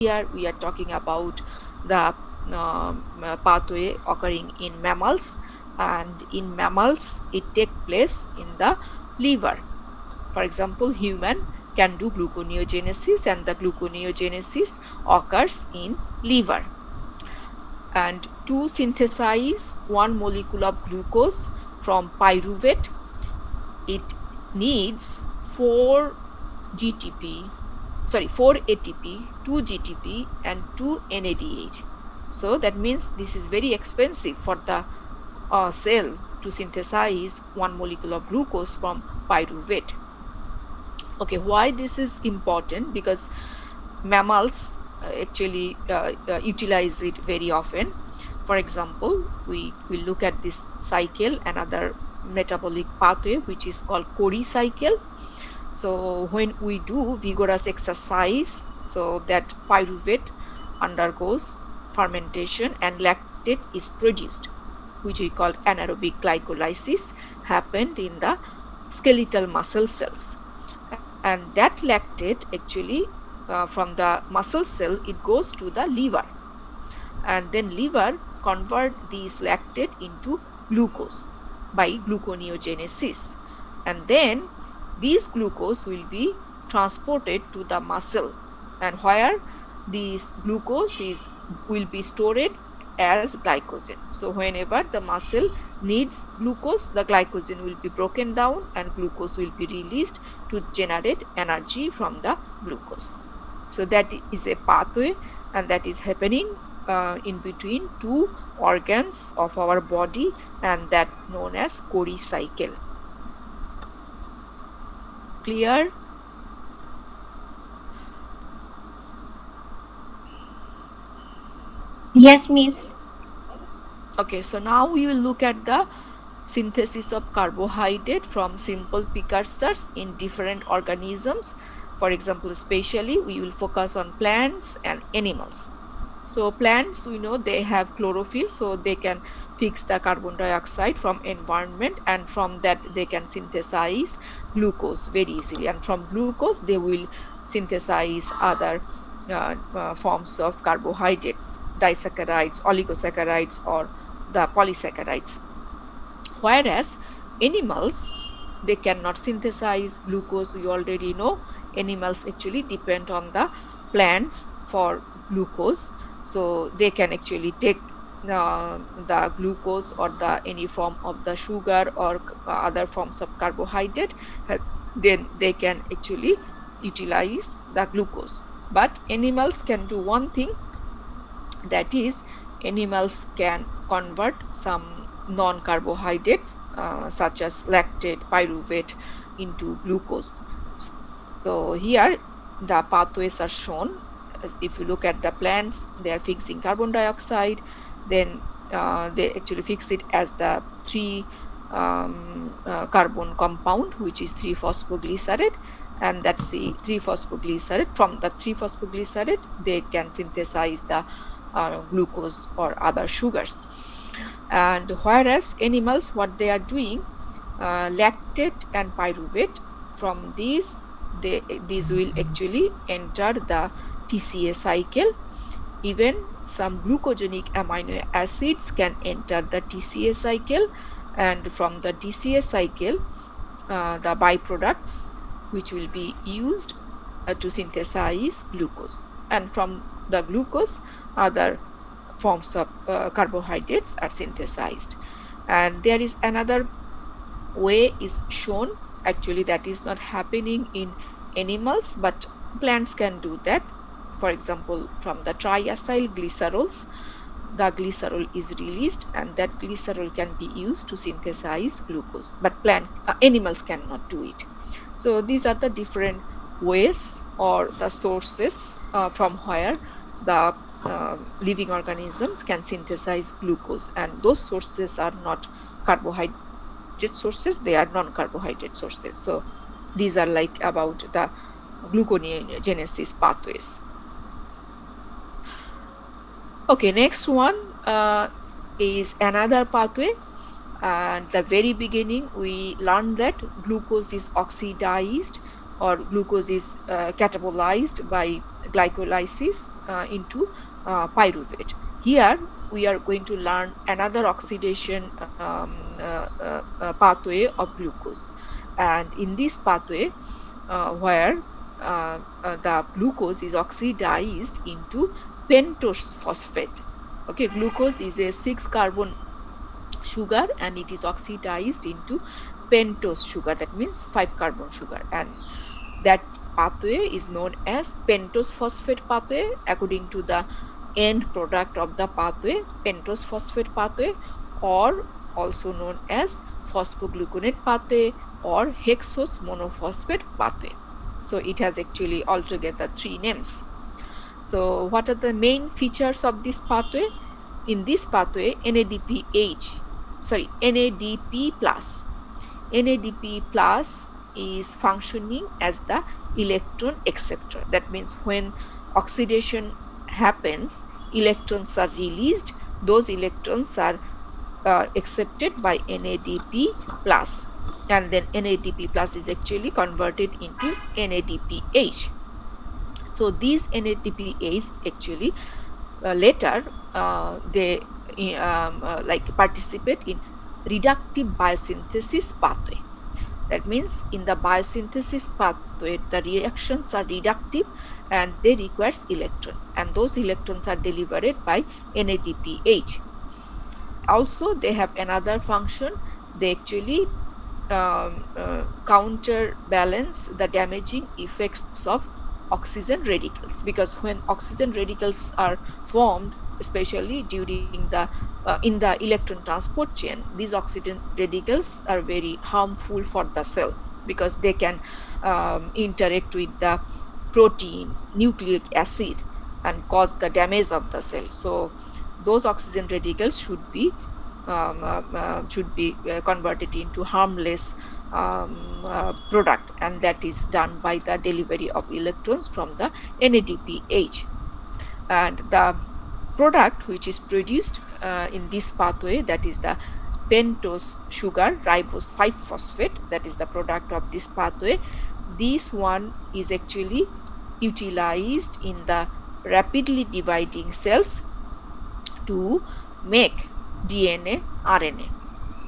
here we are talking about the pathway occurring in mammals, and in mammals it takes place in the liver. For example, human can do gluconeogenesis, and the gluconeogenesis occurs in liver. And to synthesize one molecule of glucose from pyruvate, it needs 4 GTP, sorry, 4 ATP, 2 GTP, and 2 NADH. So that means this is very expensive for the cell to synthesize one molecule of glucose from pyruvate. Okay, why this is important? Because mammals actually utilize it very often. For example, we look at this cycle, another metabolic pathway which is called Cori cycle. So when we do vigorous exercise, so that pyruvate undergoes fermentation and lactate is produced, which we call anaerobic glycolysis, happened in the skeletal muscle cells. And that lactate actually from the muscle cell, it goes to the liver, and then liver convert these lactate into glucose by gluconeogenesis, and then these glucose will be transported to the muscle, and where this glucose is will be stored as glycogen. So whenever the muscle needs glucose, the glycogen will be broken down and glucose will be released to generate energy from the glucose. So that is a pathway, and that is happening in between two organs of our body, and that known as Cori cycle. Clear? Yes, Miss. Okay, so now we will look at the synthesis of carbohydrate from simple precursors in different organisms. For example, especially we will focus on plants and animals. So plants, we know they have chlorophyll, so they can fix the carbon dioxide from environment, and from that they can synthesize glucose very easily, and from glucose they will synthesize other forms of carbohydrates, disaccharides, oligosaccharides, or the polysaccharides. Whereas animals, they cannot synthesize glucose. We already know animals actually depend on the plants for glucose. So they can actually take the glucose or the any form of the sugar or other forms of carbohydrate, then they can actually utilize the glucose. But animals can do one thing, that is, animals can convert some non-carbohydrates such as lactate, pyruvate into glucose. So here the pathways are shown. If you look at the plants, they are fixing carbon dioxide, then they actually fix it as the 3 carbon compound, which is 3-phosphoglycerate, and that's the 3-phosphoglycerate. From the 3-phosphoglycerate they can synthesize the glucose or other sugars. And whereas animals, what they are doing, lactate and pyruvate, from these will actually enter the TCA cycle. Even some glucogenic amino acids can enter the TCA cycle, and from the TCA cycle, the byproducts which will be used to synthesize glucose, and from the glucose other forms of carbohydrates are synthesized. And there is another way is shown, actually that is not happening in animals, but plants can do that. For example, from the triacyl glycerols, the glycerol is released, and that glycerol can be used to synthesize glucose, but animals cannot do it. So these are the different ways or the sources from where the living organisms can synthesize glucose, and those sources are not carbohydrate sources, they are non-carbohydrate sources. So these are like about the gluconeogenesis pathways. Okay, next one is another pathway. At the very beginning, we learned that glucose is oxidized or glucose is catabolized by glycolysis into pyruvate. Here we are going to learn another oxidation pathway of glucose, and in this pathway where the glucose is oxidized into pentose phosphate. Okay, glucose is a 6 carbon sugar and it is oxidized into pentose sugar, that means 5 carbon sugar, and that pathway is known as pentose phosphate pathway according to the end product of the pathway, pentose phosphate pathway, or also known as phosphogluconate pathway or hexose monophosphate pathway. So it has actually altogether three names. So what are the main features of this pathway? In this pathway, NADP plus is functioning as the electron acceptor. That means when oxidation happens, electrons are released. Those electrons are accepted by NADP plus, and then NADP plus is actually converted into NADPH. So these NADPH actually later they like participate in reductive biosynthesis pathway. That means in the biosynthesis pathway, the reactions are reductive and they requires electron, and those electrons are delivered by NADPH. Also, they have another function. They actually counterbalance the damaging effects of oxygen radicals, because when oxygen radicals are formed, especially during the in the electron transport chain, these oxygen radicals are very harmful for the cell because they can interact with the protein, nucleic acid, and cause the damage of the cell. So those oxygen radicals should be converted into harmless product, and that is done by the delivery of electrons from the NADPH. And the product which is produced in this pathway, that is the pentose sugar ribose 5 phosphate, that is the product of this pathway. This one is actually utilized in the rapidly dividing cells to make DNA, RNA,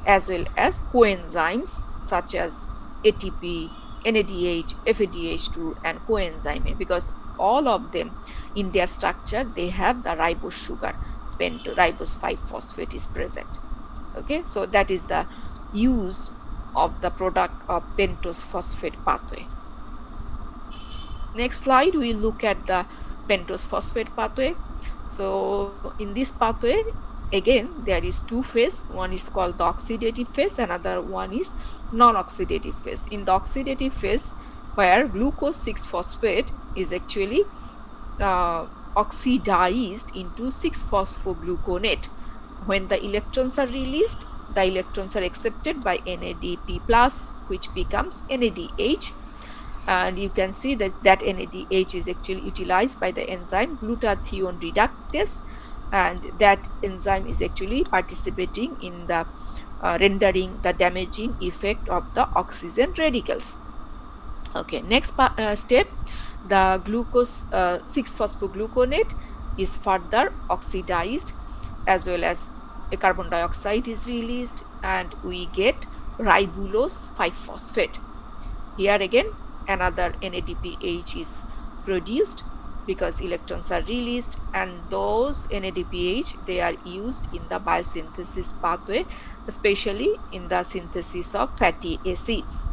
as well as coenzymes such as ATP, NADH, FADH2, and coenzyme A, because all of them in their structure they have the ribose sugar, ribose 5 phosphate is present. Okay, so that is the use of the product of pentose phosphate pathway. Next slide, we look at the pentose phosphate pathway. So in this pathway, again, there is two phase. One is called the oxidative phase, another one is non-oxidative phase. In the oxidative phase, where glucose 6 phosphate is actually oxidized into 6 phosphogluconate. When the electrons are released, the electrons are accepted by NADP plus, which becomes NADH, and you can see that NADH is actually utilized by the enzyme glutathione reductase, and that enzyme is actually participating in the rendering the damaging effect of the oxygen radicals. Okay, next step, the glucose 6 phosphogluconate is further oxidized, as well as a carbon dioxide is released, and we get ribulose 5 phosphate. Here again, another NADPH is produced because electrons are released, and those NADPH they are used in the biosynthesis pathway, especially in the synthesis of fatty acids.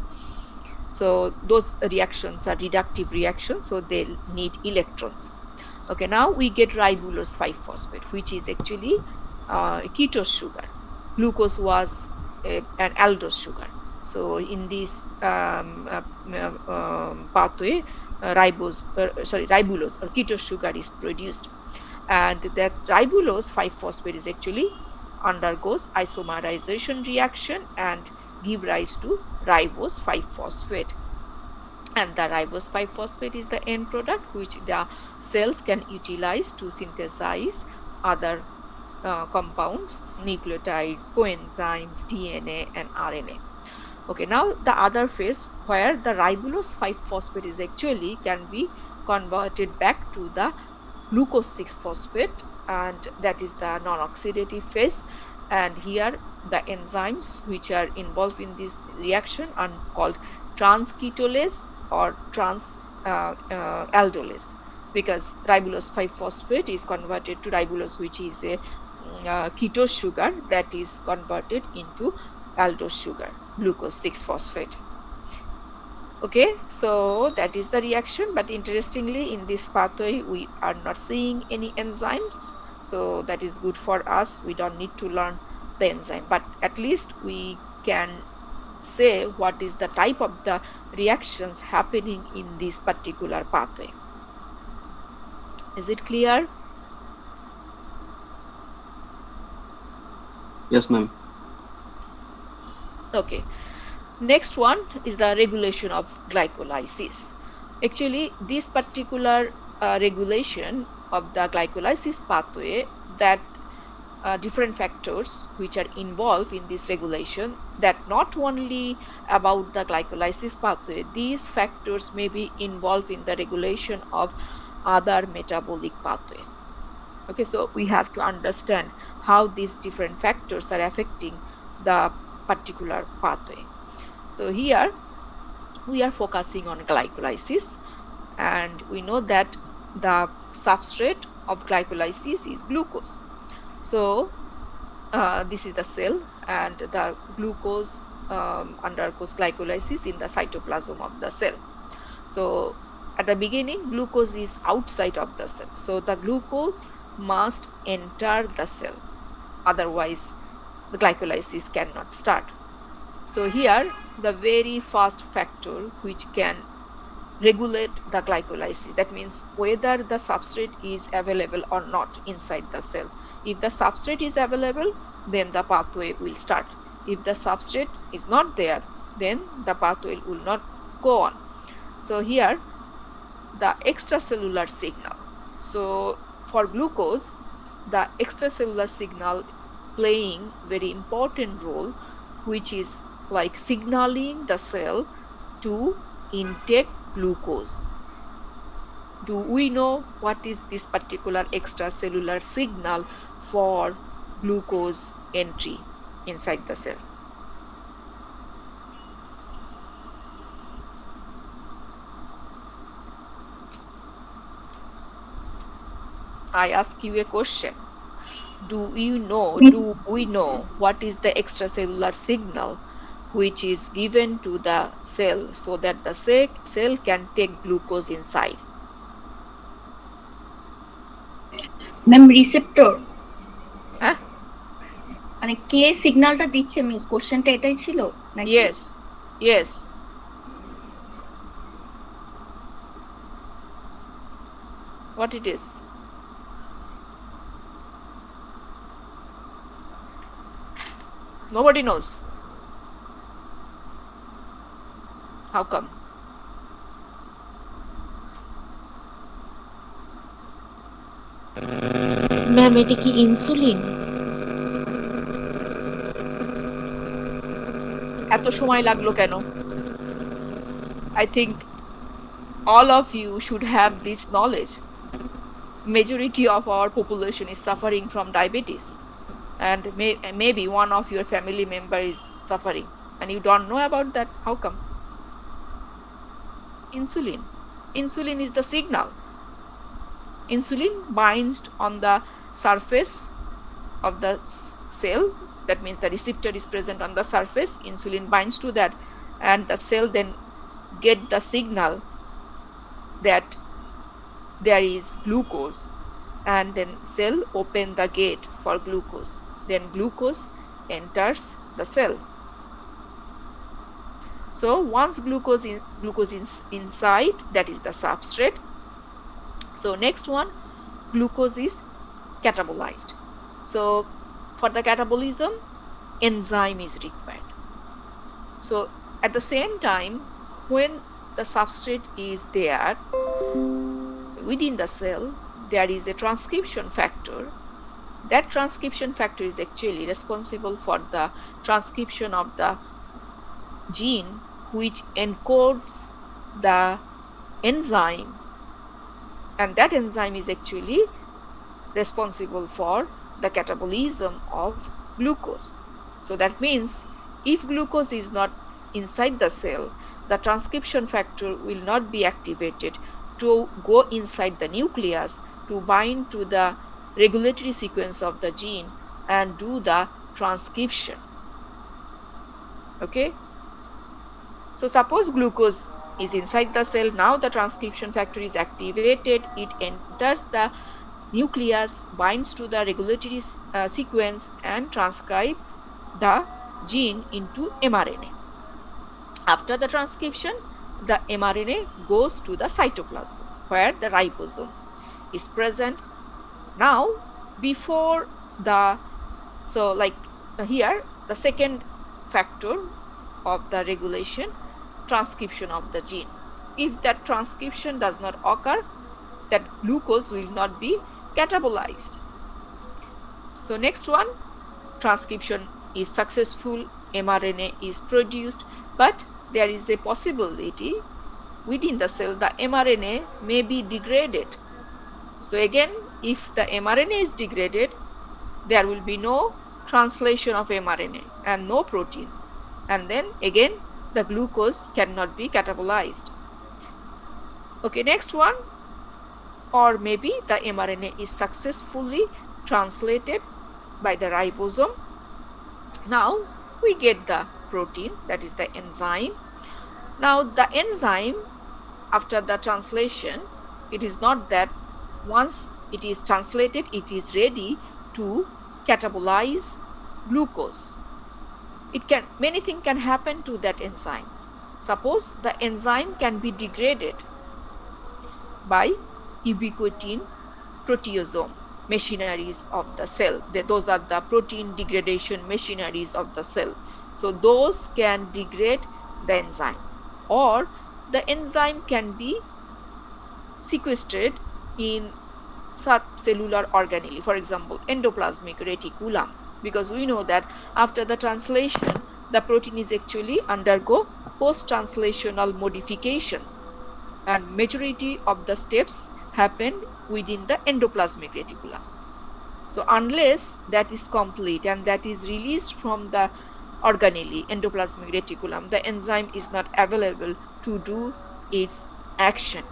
So those reactions are reductive reactions, so they need electrons. Okay, now we get ribulose 5 phosphate, which is actually ketose sugar. Glucose was an aldose sugar. So in this pathway, ribulose or ketose sugar is produced, and that ribulose 5 phosphate is actually undergoes isomerization reaction and give rise to ribose 5 phosphate, and the ribose 5 phosphate is the end product which the cells can utilize to synthesize other compounds, nucleotides, coenzymes, DNA, and RNA. Okay, now the other phase where the ribulose 5 phosphate is actually can be converted back to the glucose 6 phosphate, and that is the non-oxidative phase. And here the enzymes which are involved in this reaction are called transketolase or aldolase, because ribulose 5 phosphate is converted to ribulose, which is a ketose sugar that is converted into aldose sugar, glucose 6 phosphate. Okay, so that is the reaction. But interestingly, in this pathway, we are not seeing any enzymes. So that is good for us. We don't need to learn the enzyme, but at least we can say what is the type of the reactions happening in this particular pathway. Is it clear? Yes, ma'am. Okay. Next one is the regulation of glycolysis. Actually, this particular regulation of the glycolysis pathway, that different factors which are involved in this regulation, that not only about the glycolysis pathway, these factors may be involved in the regulation of other metabolic pathways. Okay, so we have to understand how these different factors are affecting the particular pathway. So here we are focusing on glycolysis, and we know that the substrate of glycolysis is glucose. So this is the cell, and the glucose undergoes glycolysis in the cytoplasm of the cell. So at the beginning, glucose is outside of the cell. So the glucose must enter the cell. Otherwise, the glycolysis cannot start. So here, the very first factor which can regulate the glycolysis, that means whether the substrate is available or not inside the cell. If the substrate is available, then the pathway will start. If the substrate is not there, then the pathway will not go on. So here the extracellular signal. So for glucose, the extracellular signal playing very important role, which is like signaling the cell to intake glucose. Do we know what is this particular extracellular signal for glucose entry inside the cell? I ask you a question. Do we know what is the extracellular signal which is given to the cell so that the cell can take glucose inside? Ma'am receptor, Huh? মানে কে সিগন্যালটা দিচ্ছে, miss কোশ্চেনটা এটাই ছিল নাকি? Yes, yes. What it is? Nobody knows. How come? Ma'am এটা কি insulin? এত সময় লাগলো কেন? I think all of you should have this knowledge. Majority of our population is suffering from diabetes, and maybe one of your family member is suffering, and you don't know about that. How come? Insulin is the signal. Insulin binds on the surface of the cell. That means the receptor is present on the surface. Insulin binds to that, and the cell then get the signal that there is glucose, and then cell open the gate for glucose. Then glucose enters the cell. So once glucose is inside, that is the substrate. So next one, glucose is catabolized. So for the catabolism, enzyme is required. So at the same time, when the substrate is there within the cell, there is a transcription factor. That transcription factor is actually responsible for the transcription of the gene which encodes the enzyme and that enzyme is actually responsible for the catabolism of glucose. So that means if glucose is not inside the cell, the transcription factor will not be activated to go inside the nucleus to bind to the regulatory sequence of the gene and do the transcription. Okay, so suppose glucose is inside the cell. Now the transcription factor is activated, it enters the nucleus, binds to the regulatory sequence and transcribe the gene into mRNA. After the transcription, the mRNA goes to the cytoplasm where the ribosome is present. Now, before the, so like here, the second factor of the regulation, transcription of the gene. If that transcription does not occur, that glucose will not be catabolized. So next one, transcription is successful, mRNA is produced, but there is a possibility within the cell the mRNA may be degraded. So again, if the mRNA is degraded, there will be no translation of mRNA and no protein. And then again, the glucose cannot be catabolized. Okay, next one, or maybe the mRNA is successfully translated by the ribosome. Now we get the protein, that is the enzyme. Now the enzyme, after the translation, it is not that once it is translated, it is ready to catabolize glucose. It can, many things can happen to that enzyme. Suppose the enzyme can be degraded by ubiquitin proteasome machineries of the cell. Those are the protein degradation machineries of the cell. So those can degrade the enzyme, or the enzyme can be sequestered in subcellular organelle, for example, endoplasmic reticulum, because we know that after the translation, the protein is actually undergo post-translational modifications, and majority of the steps happen within the endoplasmic reticulum. So unless that is complete and that is released from the organelle, endoplasmic reticulum, the enzyme is not available to do its action.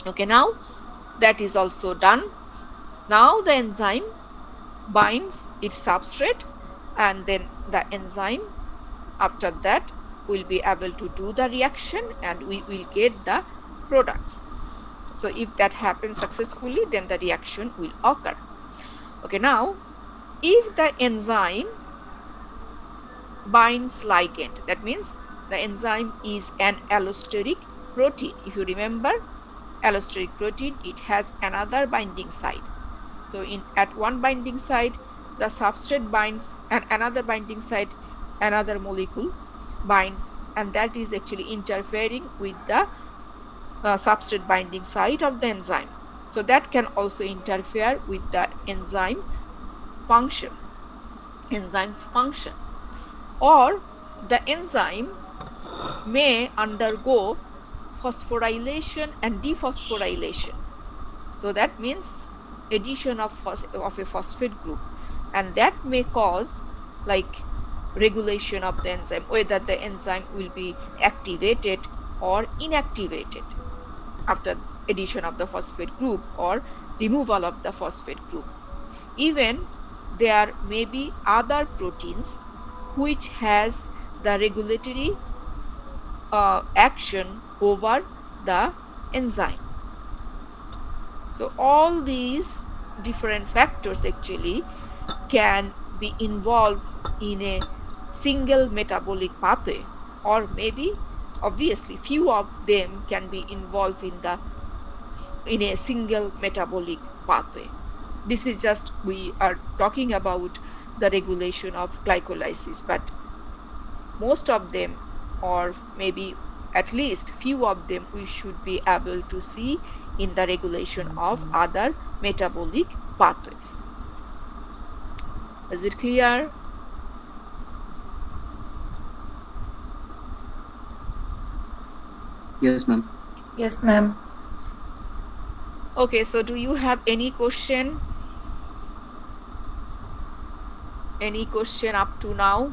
Okay, now that is also done. Now the enzyme binds its substrate, and then the enzyme after that will be able to do the reaction and we will get the products. So if that happens successfully, then the reaction will occur. Okay, now if the enzyme binds ligand, that means the enzyme is an allosteric protein. If you remember, allosteric protein, it has another binding site. So at one binding site, the substrate binds, and another binding site, another molecule binds, and that is actually interfering with the substrate binding site of the enzyme. So that can also interfere with the enzyme's function. Or the enzyme may undergo phosphorylation and dephosphorylation. So that means addition of a phosphate group, and that may cause like regulation of the enzyme, whether the enzyme will be activated or inactivated after addition of the phosphate group or removal of the phosphate group. Even there may be other proteins which has the regulatory action over the enzyme. So all these different factors actually can be involved in a single metabolic pathway, or maybe obviously few of them can be involved in a single metabolic pathway. This is just, we are talking about the regulation of glycolysis, but most of them, or maybe at least few of them, we should be able to see in the regulation of other metabolic pathways. Is it clear? Yes, ma'am. Yes, ma'am. Okay, so do you have any question? Any question up to now?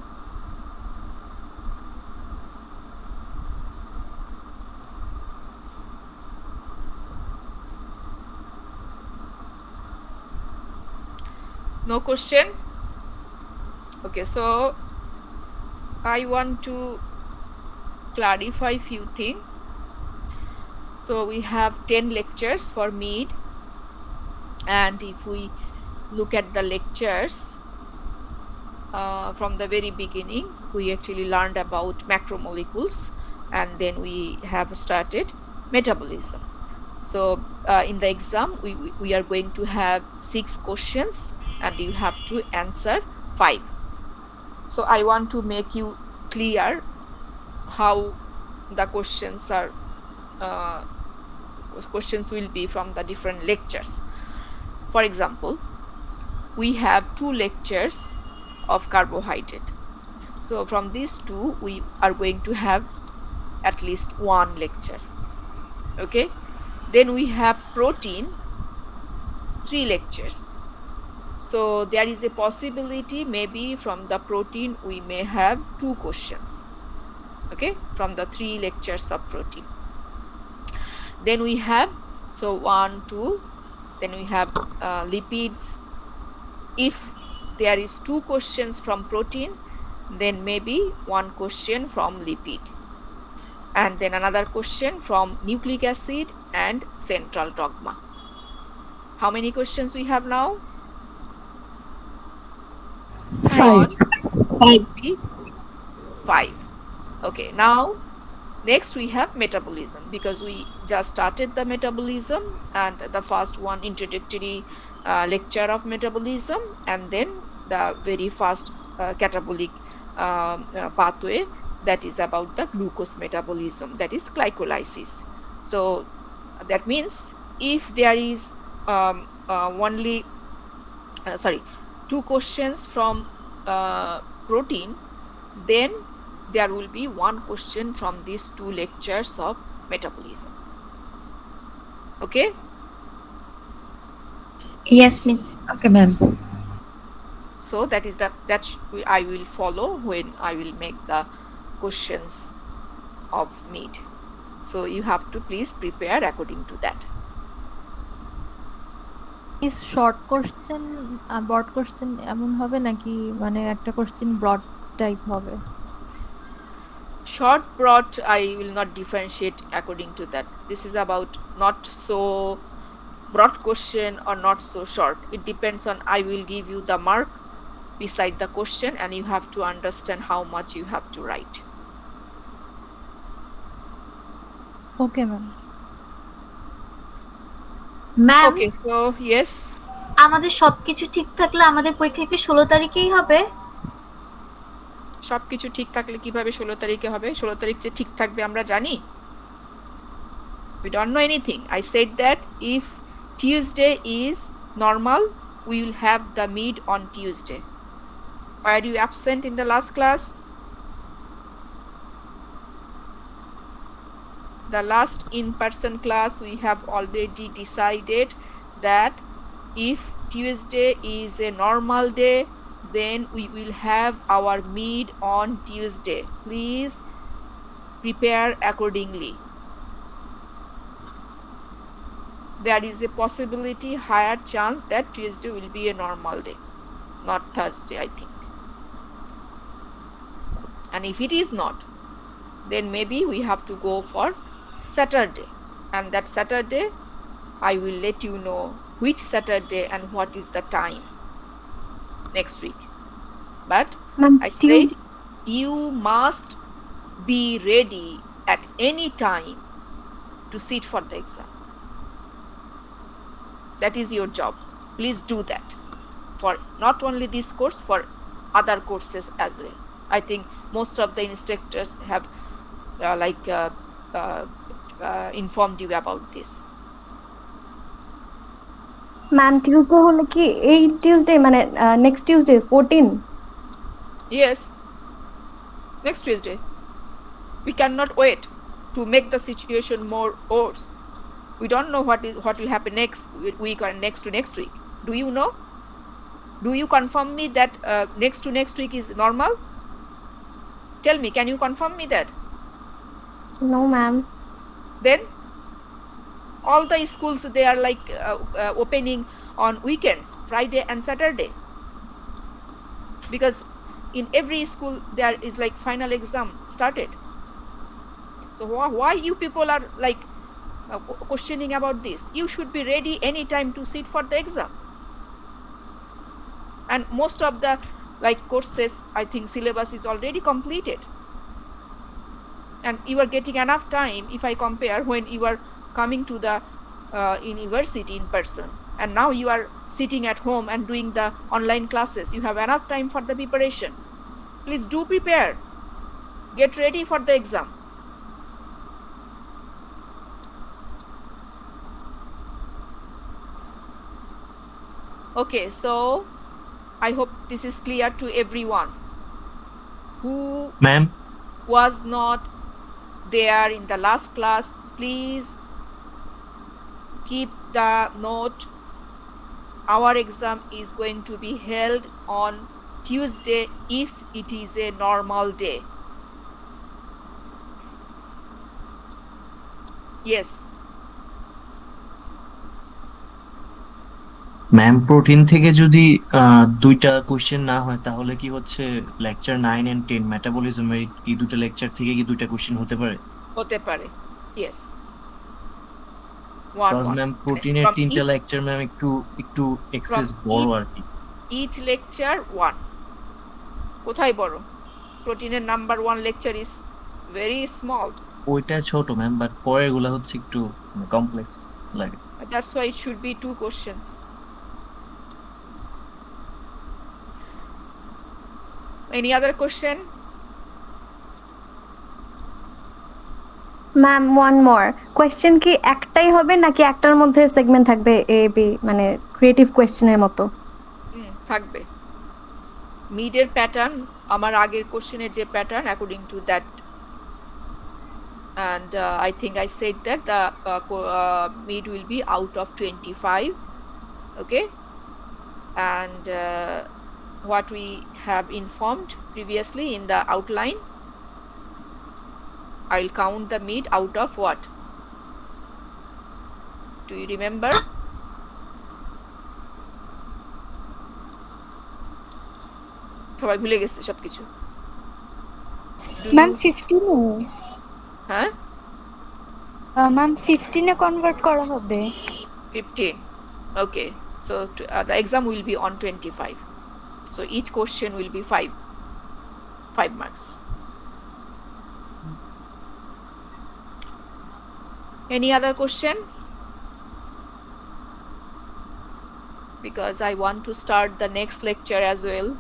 No question? Okay, so I want to clarify few things. So we have 10 lectures for mid, and if we look at the lectures from the very beginning, we actually learned about macromolecules, and then we have started metabolism. So in the exam, we are going to have 6 questions, and you have to answer 5. So I want to make you clear how the uh, questions will be from the different lectures. For example, we have 2 lectures of carbohydrate. So from these two, we are going to have at least one lecture. Okay. Then we have protein, 3 lectures. So there is a possibility maybe from the protein we may have 2 questions. Okay, from the 3 lectures of protein. Then we have, so one, two. Then we have lipids. If there is 2 questions from protein, then maybe one question from lipid, and then another question from nucleic acid and central dogma. How many questions we have now? 5. Five. One, two, Five. three, 5. Okay, now next we have metabolism, because we just started the metabolism, and the first one introductory lecture of metabolism, and then the very first catabolic pathway, that is about the glucose metabolism, that is glycolysis. So that means if there is only sorry 2 questions from protein, then there will be one question from these 2 lectures of metabolism. Okay. Yes, miss. Okay, ma'am. So that is I will follow when I will make the questions of mid. So you have to please prepare according to that. Is short question broad question এমন হবে নাকি মানে একটা question broad type হবে? Short broad, I will not differentiate according to that. This is about not so broad question or not so short. It depends on, I will give you the mark beside the question, and you have to understand how much you have to write. Okay ma'am. Ma'am, Okay, so yes, আমাদের সবকিছু ঠিক থাকলে আমাদের পরীক্ষা কি 16 তারিখেই হবে? সবকিছু ঠিক থাকলে কিভাবে 16 তারিখে হবে? 16 তারিখ যে ঠিক থাকবে আমরা জানি? We don't know anything. I said that if Tuesday is normal, we will have the mid on Tuesday. Were you absent in the last class? The last in-person class, we have already decided that if Tuesday is a normal day, then we will have our mid on Tuesday. Please prepare accordingly. There is a possibility, higher chance, that Tuesday will be a normal day, not Thursday, I think. And if it is not, then maybe we have to go for Saturday. And that Saturday, I will let you know which Saturday and what is the time next week. But ma'am I said you must be ready at any time to sit for the exam. That is your job. Please do that for not only this course, for other courses as well. I think most of the instructors have uh, like uh, uh, informed you about this. Ma'am Tuesday হলো কি এই Tuesday মানে next Tuesday 14? Yes, next Tuesday. We cannot wait to make the situation more worse. We don't know what will happen next week or next to next week. Do you know? Do you confirm me that next to next week is normal? Tell me, can you confirm me that? No, ma'am. Then all the schools, they are like opening on weekends, Friday and Saturday, because in every school there is like final exam started. So why you people are like questioning about this? You should be ready anytime to sit for the exam. And most of the like courses, I think syllabus is already completed, and you are getting enough time if I compare when you are coming to the university in person, and now you are sitting at home and doing the online classes. You have enough time for the preparation. Please do prepare, get ready for the exam. Okay, so I hope this is clear to everyone who Ma'am, was not there in the last class. Please keep the note. Our exam is going to be held on Tuesday if it is a normal day. Yes. Ma'am protein থেকে যদি দুইটা question না হয় তাহলে কি হচ্ছে lecture 9 and 10 মেটাবলিজমের এই দুটো লেকচার থেকে কি দুইটা কোশ্চেন হতে পারে? হতে পারে। Yes. One cause one. Ma'am প্রোটিনের From তিনটা each, লেকচার ম্যাম একটু এক্সেস from বড় আর কি। each lecture one. কোথায় বড়? প্রোটিনের number 1 lecture is very small. ওইটা ছোট ম্যাম, বাট পরেরগুলা হচ্ছে একটু কমপ্লেক্স লাগে। That's why it should be 2 questions. Any other question? Ma'am, one more question কি একটাই হবে নাকি একটার মধ্যে সেগমেন্ট থাকবে এ বি, মানে ক্রিয়েটিভ কোয়েশ্চেনের মতো? থাকবে। মিডের প্যাটার্ন আমার আগের কোশ্চেনের যে pattern, according to that, and I think I said that the mid will be out of 25. Okay, and what we have informed previously in the outline, I'll count the mid out of what? Do you remember? সবাই ভুলে গেছে সবকিছু। Ma'am 15 হ্যাঁ ma'am 15 এ convert করা হবে। 15. Okay, so the exam will be on 25. So each question will be 5 marks. Any other question? Because I want to start the next lecture as well.